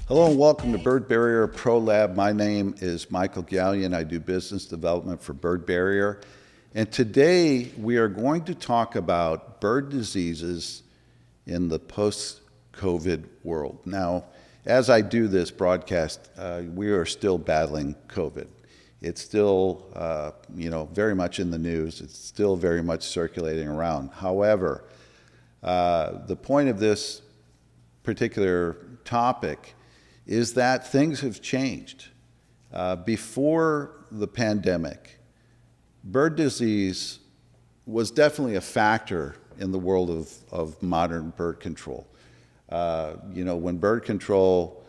Hello and welcome to Bird Barrier Pro Lab. My name is Michael Gallion. I do business development for Bird Barrier. And today we are going to talk about bird diseases in the post-COVID world. Now, as I do this broadcast, we are still battling COVID. It's still, very much in the news. It's still very much circulating around. However, the point of this particular topic is that things have changed. Before the pandemic, bird disease was definitely a factor in the world of modern bird control. When bird control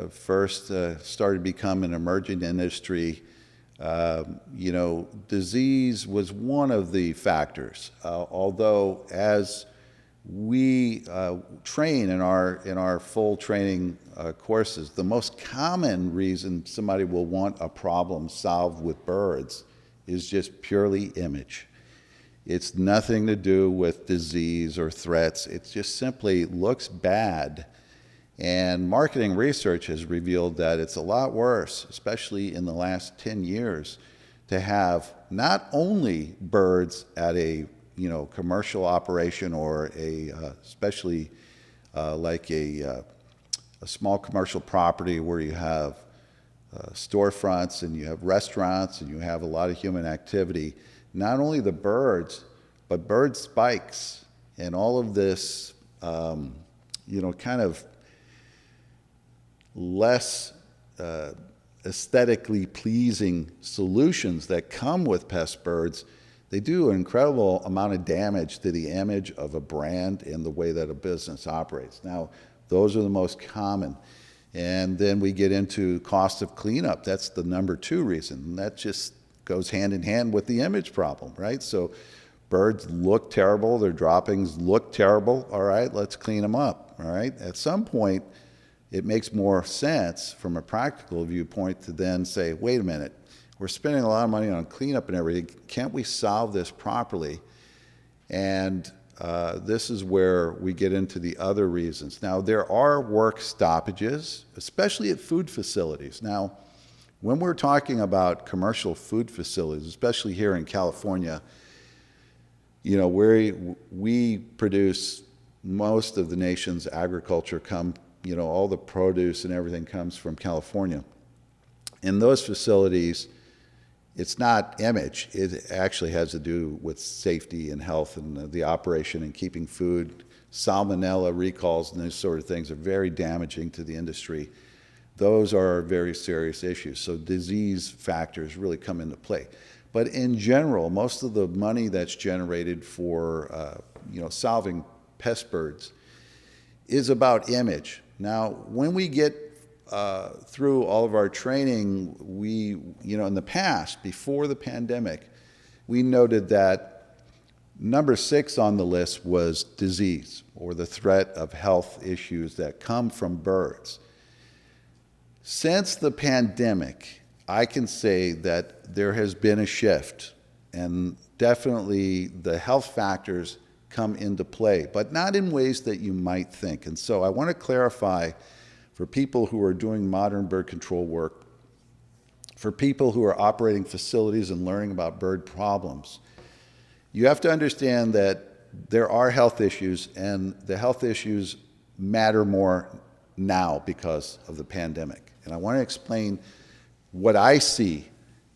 first started to become an emerging industry, disease was one of the factors. Although as we train in our full training courses, the most common reason somebody will want a problem solved with birds is just purely image. It's nothing to do with disease or threats. It just simply looks bad. And marketing research has revealed that it's a lot worse, especially in the last 10 years, to have not only birds at a commercial operation or especially like a small commercial property where you have storefronts and you have restaurants and you have a lot of human activity. Not only the birds, but bird spikes and all of this, kind of less aesthetically pleasing solutions that come with pest birds. They do an incredible amount of damage to the image of a brand and the way that a business operates. Now, those are the most common. And then we get into cost of cleanup. That's the number 2 reason. And that just goes hand in hand with the image problem, right? So birds look terrible, their droppings look terrible. All right, let's clean them up, all right? At some point, it makes more sense from a practical viewpoint to then say, wait a minute, we're spending a lot of money on cleanup and everything. Can't we solve this properly? And this is where we get into the other reasons. Now, there are work stoppages, especially at food facilities. Now, when we're talking about commercial food facilities, especially here in California, where we produce most of the nation's agriculture all the produce and everything comes from California. In those facilities, it's not image. It actually has to do with safety and health and the operation and keeping food. Salmonella recalls and those sort of things are very damaging to the industry. Those are very serious issues. So disease factors really come into play. But in general, most of the money that's generated for solving pest birds is about image. Now, when we get through all of our training, we, in the past, before the pandemic, we noted that number 6 on the list was disease or the threat of health issues that come from birds. Since the pandemic, I can say that there has been a shift, and definitely the health factors come into play, but not in ways that you might think. And so I want to clarify for people who are doing modern bird control work, for people who are operating facilities and learning about bird problems, you have to understand that there are health issues, and the health issues matter more now because of the pandemic. And I want to explain what I see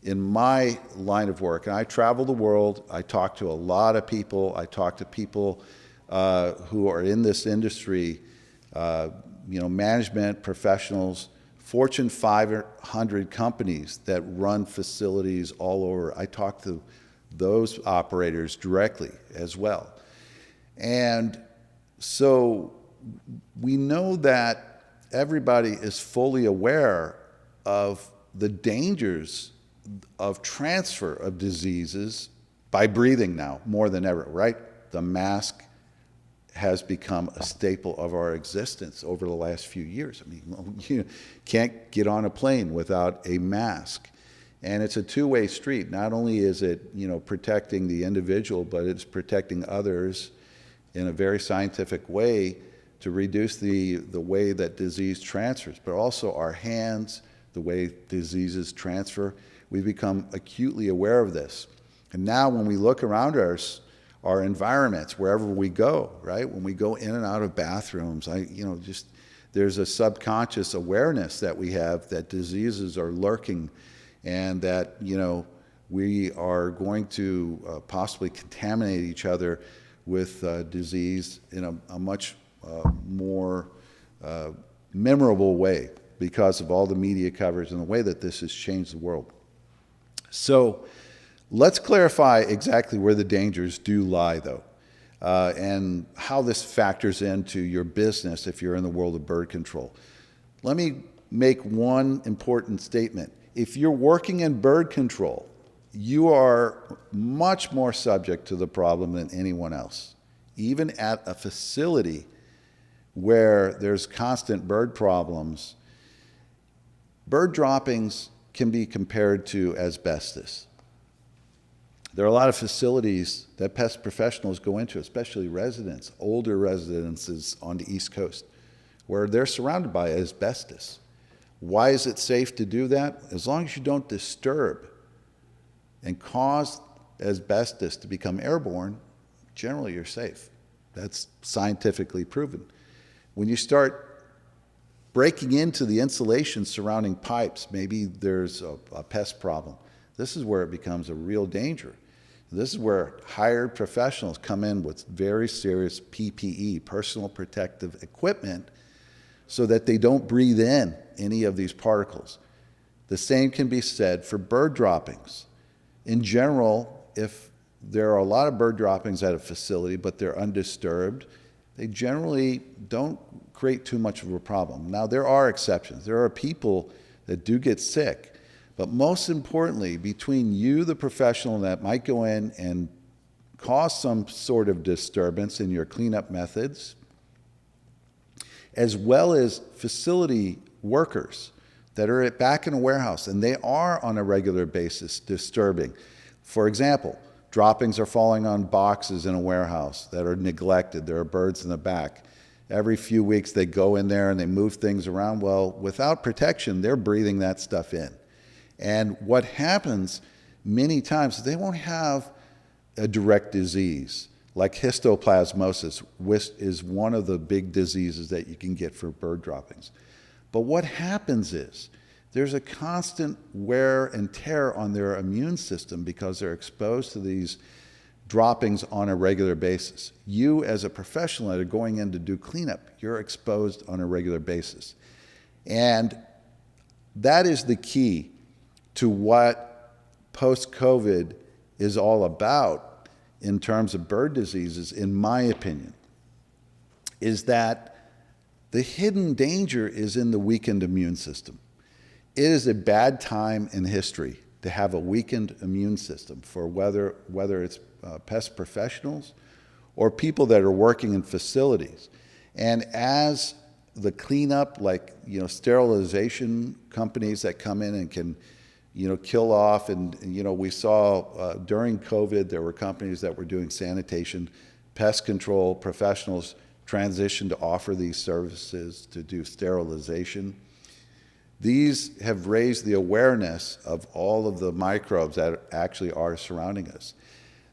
in my line of work. And I travel the world. I talk to a lot of people. I talk to people who are in this industry, management professionals, Fortune 500 companies that run facilities all over. I talk to those operators directly as well. And so we know that everybody is fully aware of the dangers of transfer of diseases by breathing now more than ever, right? The mask has become a staple of our existence over the last few years. I mean, you can't get on a plane without a mask. And it's a two-way street. Not only is it, protecting the individual, but it's protecting others in a very scientific way to reduce the way that disease transfers, but also our hands, the way diseases transfer. We've become acutely aware of this. And now when we look around our environments, wherever we go, right? When we go in and out of bathrooms, there's a subconscious awareness that we have that diseases are lurking, and that, we are going to possibly contaminate each other with disease in a much more memorable way because of all the media coverage and the way that this has changed the world. So let's clarify exactly where the dangers do lie, though, and how this factors into your business if you're in the world of bird control. Let me make one important statement. If you're working in bird control, you are much more subject to the problem than anyone else. Even at a facility where there's constant bird problems, bird droppings can be compared to asbestos. There are a lot of facilities that pest professionals go into, especially residents, older residences on the East Coast, where they're surrounded by asbestos. Why is it safe to do that? As long as you don't disturb and cause asbestos to become airborne, generally you're safe. That's scientifically proven. When you start breaking into the insulation surrounding pipes, maybe there's a pest problem. This is where it becomes a real danger. This is where hired professionals come in with very serious PPE, personal protective equipment, so that they don't breathe in any of these particles. The same can be said for bird droppings. In general, if there are a lot of bird droppings at a facility, but they're undisturbed, they generally don't create too much of a problem. Now, there are exceptions. There are people that do get sick. But most importantly, between you, the professional, that might go in and cause some sort of disturbance in your cleanup methods, as well as facility workers that are back in a warehouse, and they are on a regular basis disturbing. For example, droppings are falling on boxes in a warehouse that are neglected. There are birds in the back. Every few weeks they go in there and they move things around. Well, without protection, they're breathing that stuff in. And what happens many times, they won't have a direct disease. Like histoplasmosis, which is one of the big diseases that you can get for bird droppings. But what happens is there's a constant wear and tear on their immune system because they're exposed to these droppings on a regular basis. You, as a professional that are going in to do cleanup, you're exposed on a regular basis. And that is the key to what post-COVID is all about in terms of bird diseases, in my opinion, is that the hidden danger is in the weakened immune system. It is a bad time in history to have a weakened immune system for whether it's pest professionals or people that are working in facilities. And as the cleanup, like sterilization companies that come in and can kill off, and we saw during COVID there were companies that were doing sanitation, pest control professionals transitioned to offer these services to do sterilization. These have raised the awareness of all of the microbes that actually are surrounding us.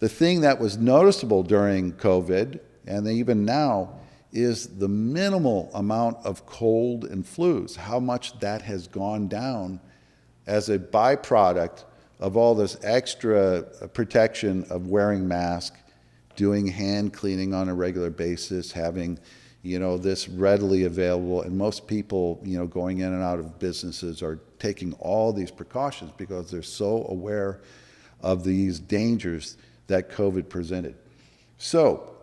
The thing that was noticeable during COVID, and even now, is the minimal amount of cold and flus, how much that has gone down as a byproduct of all this extra protection of wearing masks, doing hand cleaning on a regular basis, having this readily available, and most people going in and out of businesses are taking all these precautions because they're so aware of these dangers that COVID presented. So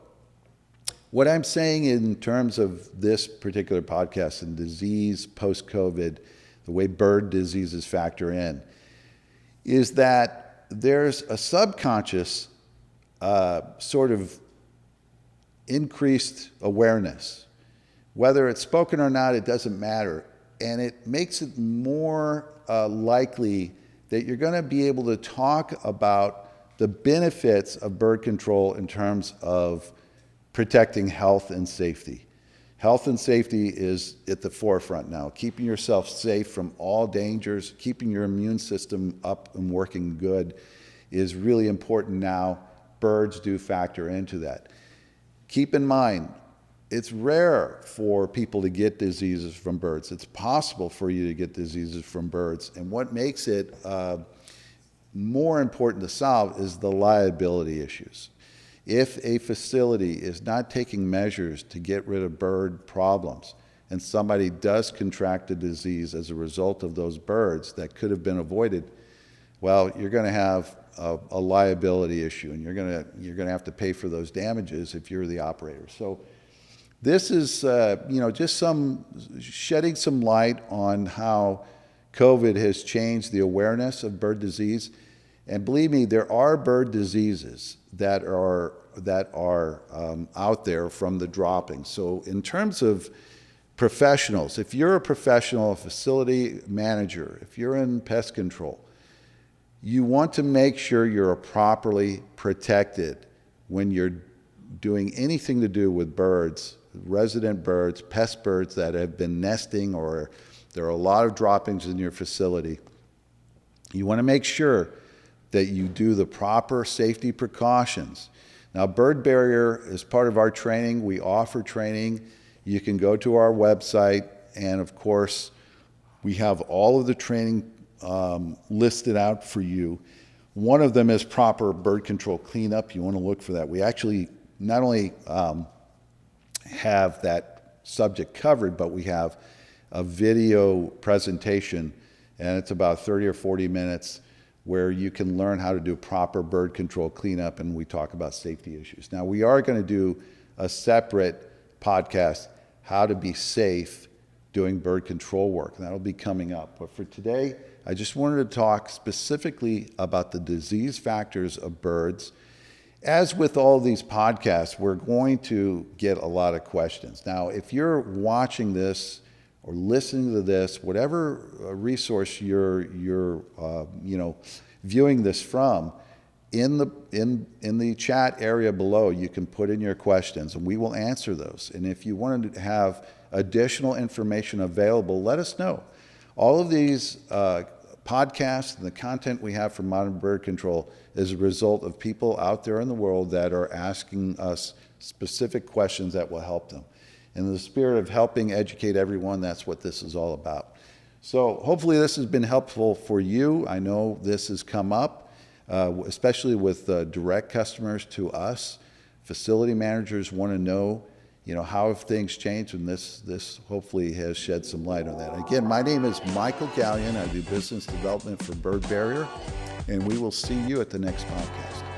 what I'm saying in terms of this particular podcast and disease post-COVID, the way bird diseases factor in, is that there's a subconscious sort of increased awareness. Whether it's spoken or not, it doesn't matter. And it makes it more likely that you're going to be able to talk about the benefits of bird control in terms of protecting health and safety. Health and safety is at the forefront now. Keeping yourself safe from all dangers, keeping your immune system up and working good is really important now. Birds do factor into that. Keep in mind, it's rare for people to get diseases from birds. It's possible for you to get diseases from birds. And what makes it more important to solve is the liability issues. If a facility is not taking measures to get rid of bird problems and somebody does contract a disease as a result of those birds that could have been avoided, well, you're going to have a liability issue, and you're going to have to pay for those damages if you're the operator. So this is just shedding some light on how COVID has changed the awareness of bird disease. And believe me, there are bird diseases that are out there from the droppings. So in terms of professionals, if you're a professional, a facility manager, if you're in pest control, you want to make sure you're properly protected when you're doing anything to do with birds, resident birds, pest birds that have been nesting, or there are a lot of droppings in your facility. You want to make sure that you do the proper safety precautions. Now, bird barrier is part of our training. We offer training. You can go to our website, and of course, we have all of the training listed out for you. One of them is proper bird control cleanup. You want to look for that. We actually not only have that subject covered, but we have a video presentation, and it's about 30 or 40 minutes, where you can learn how to do proper bird control cleanup, and we talk about safety issues. Now, we are going to do a separate podcast, how to be safe doing bird control work, and that'll be coming up. But for today, I just wanted to talk specifically about the disease factors of birds. As with all these podcasts, we're going to get a lot of questions. Now, if you're watching this or listening to this, whatever resource you're viewing this from, in the chat area below, you can put in your questions, and we will answer those. And if you wanted to have additional information available, let us know. All of these podcasts and the content we have for Modern Bird Control is a result of people out there in the world that are asking us specific questions that will help them. In the spirit of helping educate everyone, that's what this is all about. So hopefully this has been helpful for you. I know this has come up, especially with direct customers to us. Facility managers want to know, how have things changed, and this hopefully has shed some light on that. Again, my name is Michael Gallion. I do business development for Bird Barrier, and we will see you at the next podcast.